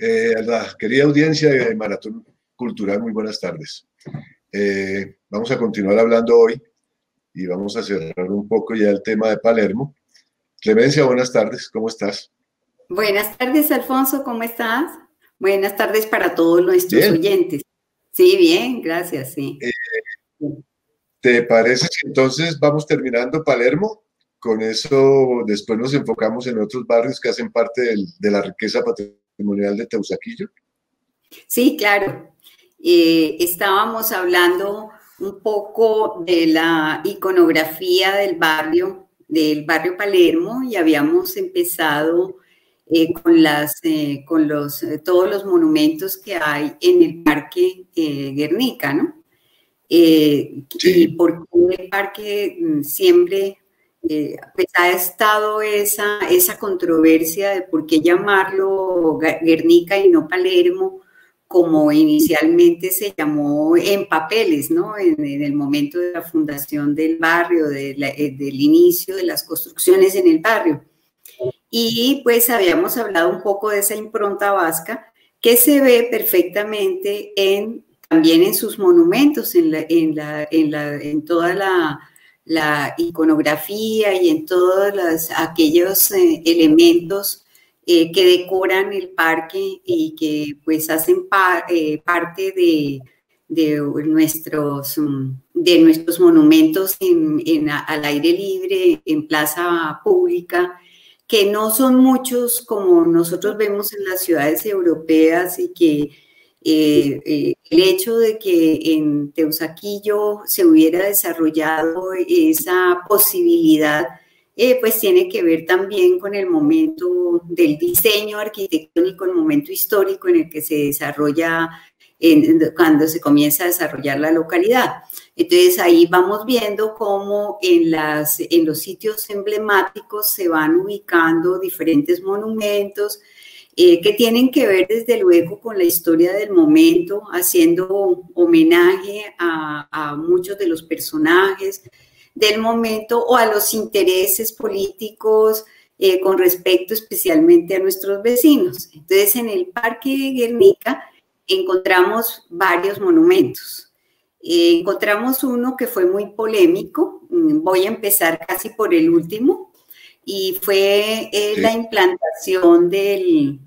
A la querida audiencia de Maratón Cultural, muy buenas tardes. Vamos a continuar hablando hoy y vamos a cerrar un poco ya el tema de Palermo. Clemencia, buenas tardes, ¿cómo estás? Buenas tardes, Alfonso, ¿cómo estás? Buenas tardes para todos nuestros Bien. oyentes. Sí, bien, gracias, sí. ¿Te parece si entonces vamos terminando Palermo? Con eso después nos enfocamos en otros barrios que hacen parte de la riqueza patrimonial de Teusaquillo. Sí, claro. Estábamos hablando un poco de la iconografía del barrio Palermo, y habíamos empezado con todos los monumentos que hay en el Parque Guernica, ¿no? Y Sí, por qué el parque siempre pues ha estado esa controversia de por qué llamarlo Guernica y no Palermo, como inicialmente se llamó en papeles, ¿no? En el momento de la fundación del barrio, del inicio de las construcciones en el barrio. Y pues habíamos hablado un poco de esa impronta vasca que se ve perfectamente también en sus monumentos, en toda la iconografía y en todos aquellos elementos que decoran el parque y que pues hacen parte de nuestros monumentos al aire libre, en plaza pública, que no son muchos como nosotros vemos en las ciudades europeas, y que el hecho de que en Teusaquillo se hubiera desarrollado esa posibilidad, pues tiene que ver también con el momento del diseño arquitectónico, el momento histórico en el que se desarrolla, cuando se comienza a desarrollar la localidad. Entonces ahí vamos viendo cómo en los sitios emblemáticos se van ubicando diferentes monumentos que tienen que ver desde luego con la historia del momento, haciendo homenaje a muchos de los personajes del momento o a los intereses políticos con respecto especialmente a nuestros vecinos. Entonces en el Parque Guernica encontramos varios monumentos. Encontramos uno que fue muy polémico. Voy a empezar casi por el último, y fue sí. la implantación de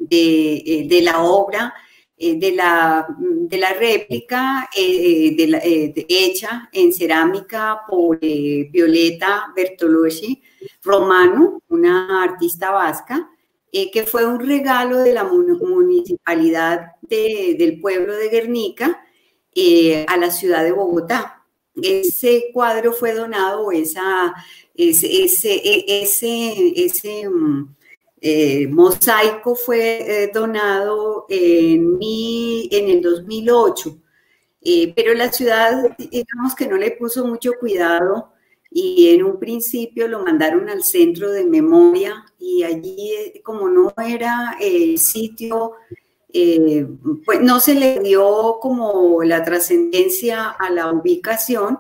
la obra, de la réplica hecha en cerámica por Violeta Bertolocci Romano, una artista vasca, que fue un regalo de la municipalidad del pueblo de Guernica a la ciudad de Bogotá. Ese cuadro fue donado, mosaico fue donado en el 2008, pero la ciudad, digamos que no le puso mucho cuidado, y en un principio lo mandaron al centro de memoria, y allí, como no era el sitio, pues no se le dio como la trascendencia a la ubicación.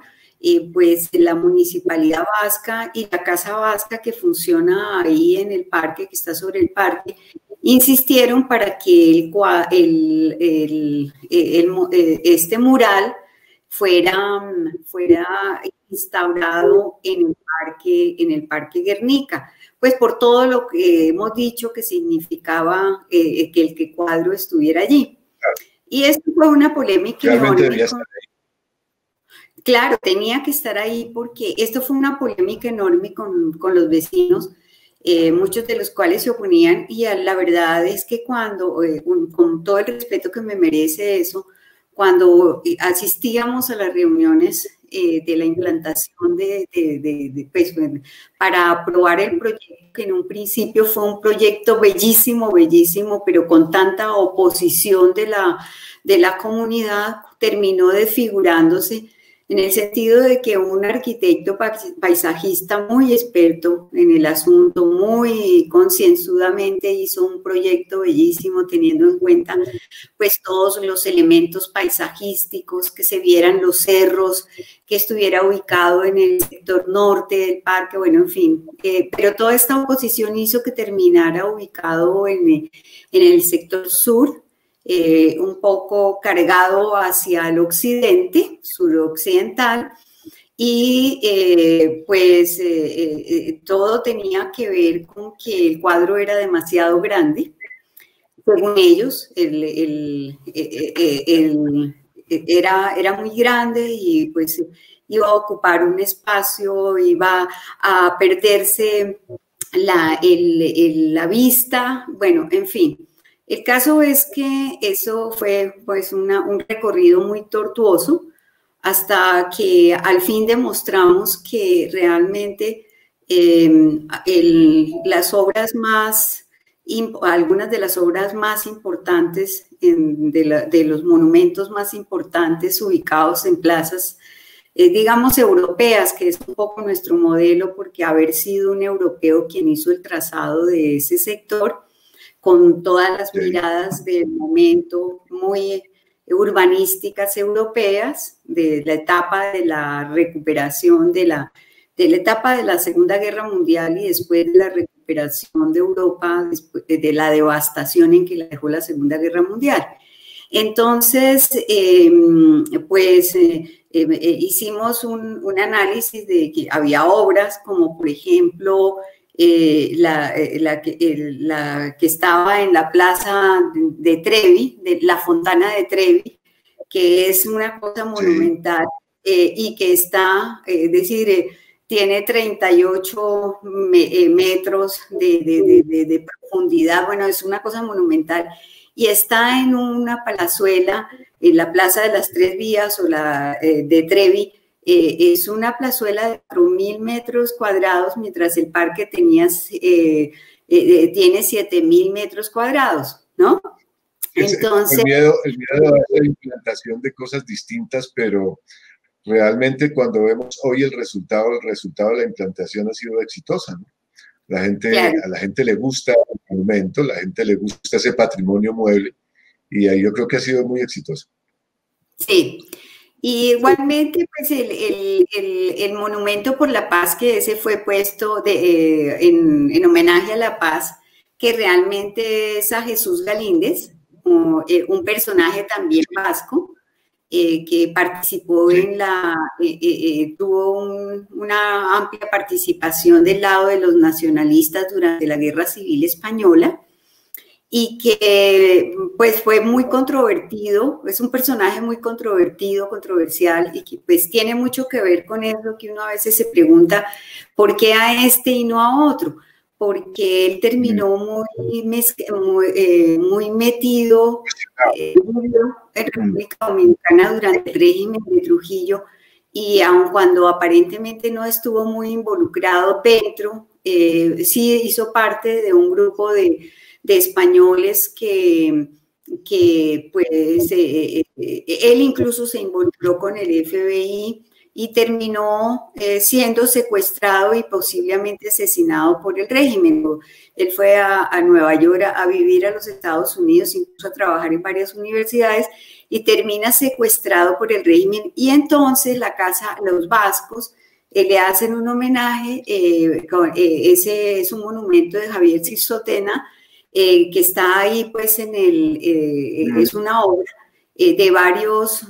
Pues la municipalidad vasca y la Casa Vasca, que funciona ahí en el parque, que está sobre el parque, insistieron para que este mural fuera instaurado en el Parque Guernica, pues por todo lo que hemos dicho que significaba que el cuadro estuviera allí. Y esto fue una polémica Realmente enorme. debía estar ahí. Claro, tenía que estar ahí, porque esto fue una polémica enorme con los vecinos, muchos de los cuales se oponían, y la verdad es que cuando, con todo el respeto que me merece eso, cuando asistíamos a las reuniones de la implantación pues, para aprobar el proyecto, que en un principio fue un proyecto bellísimo, bellísimo, pero con tanta oposición de la comunidad, terminó desfigurándose en el sentido de que un arquitecto paisajista muy experto en el asunto, muy concienzudamente hizo un proyecto bellísimo teniendo en cuenta pues todos los elementos paisajísticos, que se vieran los cerros, que estuviera ubicado en el sector norte del parque, bueno, en fin, pero toda esta oposición hizo que terminara ubicado en el sector sur, un poco cargado hacia el occidente, suroccidental, y todo tenía que ver con que el cuadro era demasiado grande. Según ellos, era muy grande y pues iba a ocupar un espacio, iba a perderse la vista, bueno, en fin. El caso es que eso fue pues un recorrido muy tortuoso hasta que al fin demostramos que realmente algunas de las obras más importantes, de los monumentos más importantes ubicados en plazas, digamos, europeas, que es un poco nuestro modelo, porque haber sido un europeo quien hizo el trazado de ese sector, con todas las miradas del momento muy urbanísticas europeas, de la etapa de la recuperación, de la etapa de la Segunda Guerra Mundial y después de la recuperación de Europa, después de la devastación en que la dejó la Segunda Guerra Mundial. Entonces, hicimos un análisis de que había obras como, por ejemplo, la que estaba en la plaza de Trevi, de la Fontana de Trevi, que es una cosa monumental, y que está, tiene 38 metros de profundidad, bueno, es una cosa monumental, y está en una palazuela, en la Plaza de las Tres Vías o la de Trevi. Es una plazuela de 4.000 metros cuadrados, mientras el parque tiene 7.000 metros cuadrados, ¿no? Entonces, el miedo a la implantación de cosas distintas, pero realmente cuando vemos hoy el resultado de la implantación ha sido exitosa, ¿no? Claro. A la gente le gusta el monumento, la gente le gusta ese patrimonio mueble, y ahí yo creo que ha sido muy exitoso. Sí. Y igualmente, pues el Monumento por la Paz, que ese fue puesto en homenaje a la paz, que realmente es a Jesús Galíndez, un personaje también vasco, que participó tuvo una amplia participación del lado de los nacionalistas durante la Guerra Civil Española, y que pues fue muy controvertido, es un personaje muy controversial, y que pues tiene mucho que ver con eso que uno a veces se pregunta, ¿por qué a este y no a otro? Porque él terminó muy metido en República Dominicana durante el régimen de Trujillo, y aun cuando aparentemente no estuvo muy involucrado dentro, sí hizo parte de un grupo de españoles que pues él incluso se involucró con el FBI y terminó siendo secuestrado y posiblemente asesinado por el régimen. Él fue a Nueva York a vivir a los Estados Unidos, incluso a trabajar en varias universidades, y termina secuestrado por el régimen, y entonces los vascos le hacen un homenaje, ese es un monumento de Javier Sisotena, que está ahí pues es una obra de varios,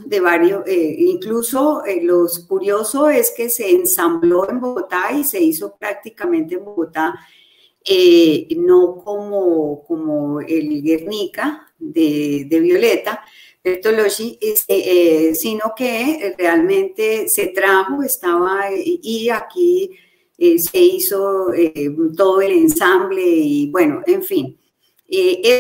incluso lo curioso es que se ensambló en Bogotá y se hizo prácticamente en Bogotá, no como el Guernica de Violeta Bertolucci, sino que realmente se trajo, y aquí se hizo todo el ensamble, y bueno, en fin.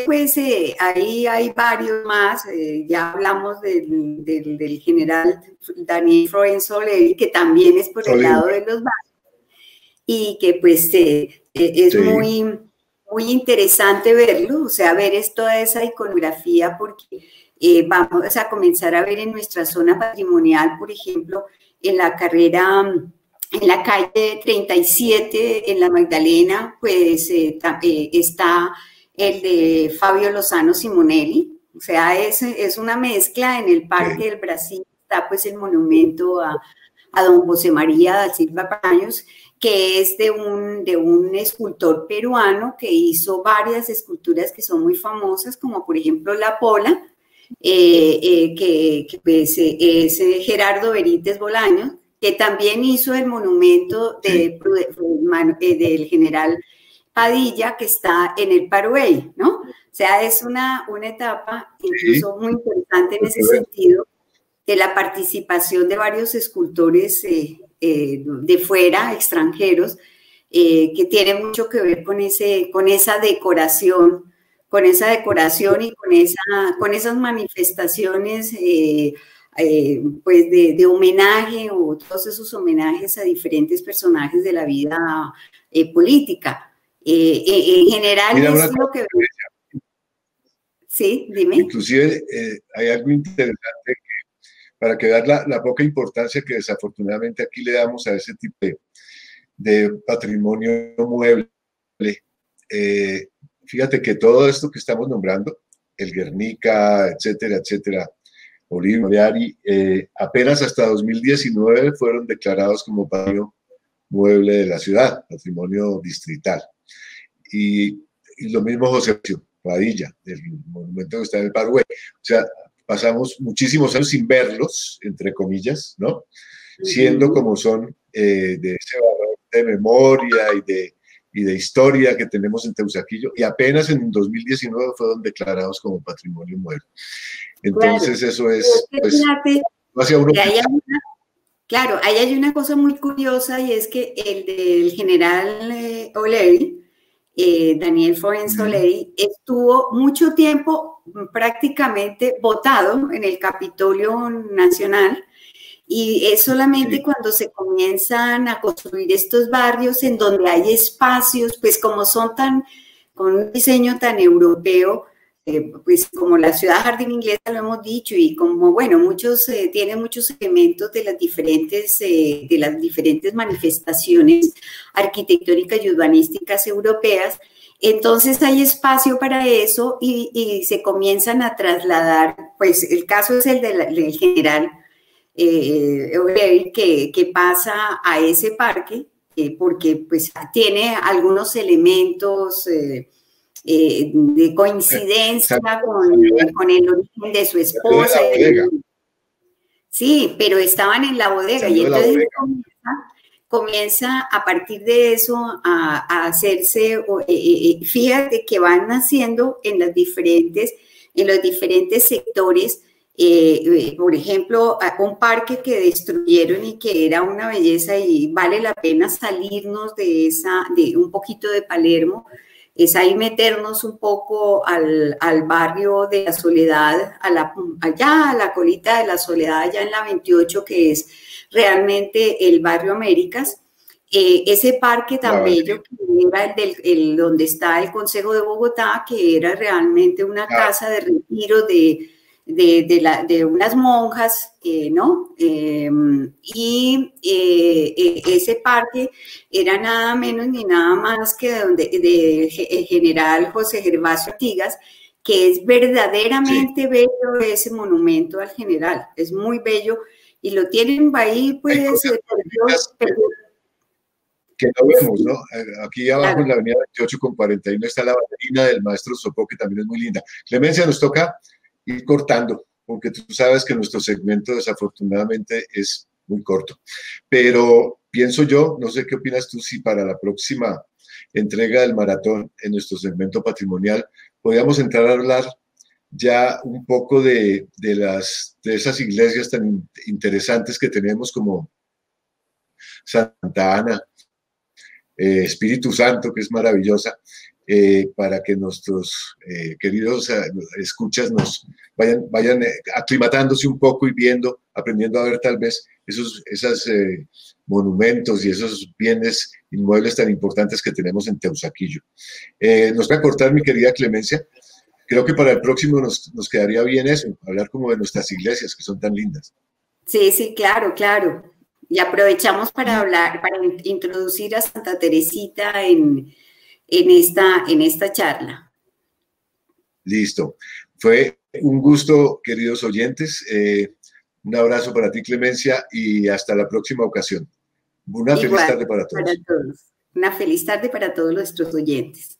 Pues ahí hay varios más, ya hablamos del general Daniel Florenzo-Levi, que también es por el lado de los vascos, y que pues es muy interesante verlo, o sea, ver toda esa iconografía, porque vamos a comenzar a ver en nuestra zona patrimonial, por ejemplo, en la carrera, en la calle 37, en la Magdalena, pues está el de Fabio Lozano Simonelli. O sea, es una mezcla. En el Parque del Brasil está pues el monumento a don José María da Silva Paños, que es de un escultor peruano que hizo varias esculturas que son muy famosas, como por ejemplo La Pola, que pues, es Gerardo Benítez Bolaños, que también hizo el monumento del general Padilla, que está en el Paraguay, ¿no? O sea, es una etapa incluso muy interesante en ese sentido, de la participación de varios escultores de fuera, extranjeros, que tiene mucho que ver con esa decoración y con esas manifestaciones pues de homenaje, o todos esos homenajes a diferentes personajes de la vida política. En general, mira, es lo que... Sí, dime. Inclusive hay algo interesante para que veas la poca importancia que desafortunadamente aquí le damos a ese tipo de patrimonio mueble. Fíjate que todo esto que estamos nombrando, el Guernica, etcétera, etcétera, Bolívar, Moriari, apenas hasta 2019 fueron declarados como patrimonio mueble de la ciudad, patrimonio distrital. Y lo mismo José Padilla, del monumento que está en el Paraguay. O sea, pasamos muchísimos años sin verlos, entre comillas, ¿no? Siendo como son de ese valor de memoria y de historia que tenemos en Teusaquillo, y apenas en 2019 fueron declarados como patrimonio mueble. Entonces, claro, eso es, pues, fíjate, hacia uno. Claro, ahí hay una cosa muy curiosa, y es que el del general O'Leary, Daniel Forenz O'Leary, estuvo mucho tiempo prácticamente votado en el Capitolio Nacional, y es solamente cuando se comienzan a construir estos barrios en donde hay espacios, pues como son con un diseño tan europeo, pues como la ciudad jardín inglesa, lo hemos dicho, y como, bueno, tiene muchos elementos de las diferentes manifestaciones arquitectónicas y urbanísticas europeas. Entonces hay espacio para eso, y se comienzan a trasladar, pues el caso es el del general O'Leary, que pasa a ese parque, porque pues tiene algunos elementos de coincidencia con el origen de su esposa. Sí, pero estaban en la bodega, y entonces comienza a partir de eso a hacerse, fíjate que van naciendo en los diferentes sectores. Por ejemplo, un parque que destruyeron y que era una belleza, y vale la pena salirnos de un poquito de Palermo, es ahí meternos un poco al barrio de la Soledad, allá a la colita de la Soledad, allá en la 28, que es realmente el barrio Américas. Ese parque tan bello, que era donde está el Consejo de Bogotá, que era realmente una casa de retiro de unas monjas, ¿no? Y ese parque era nada menos ni nada más que de general José Gervasio Artigas, que es verdaderamente bello ese monumento al general, es muy bello, y lo tienen ahí, pues, que no vemos, ¿no? Aquí abajo, claro, en la avenida 28 con 41 está la ballerina del maestro Sopó, que también es muy linda. Clemencia, nos toca ir cortando, porque tú sabes que nuestro segmento desafortunadamente es muy corto. Pero pienso yo, no sé qué opinas tú, si para la próxima entrega del maratón en nuestro segmento patrimonial podríamos entrar a hablar ya un poco de esas iglesias tan interesantes que tenemos, como Santa Ana, Espíritu Santo, que es maravillosa, para que nuestros queridos escuchas nos vayan aclimatándose un poco y aprendiendo a ver tal vez esos monumentos y esos bienes inmuebles tan importantes que tenemos en Teusaquillo. Nos va a cortar, mi querida Clemencia. Creo que para el próximo nos quedaría bien eso, hablar como de nuestras iglesias, que son tan lindas. Sí, sí, claro, claro. y aprovechamos para hablar, para introducir a Santa Teresita en esta charla. Listo. Fue un gusto, queridos oyentes. Un abrazo para ti, Clemencia, y hasta la próxima ocasión. Una feliz tarde para todos. Una feliz tarde para todos nuestros oyentes.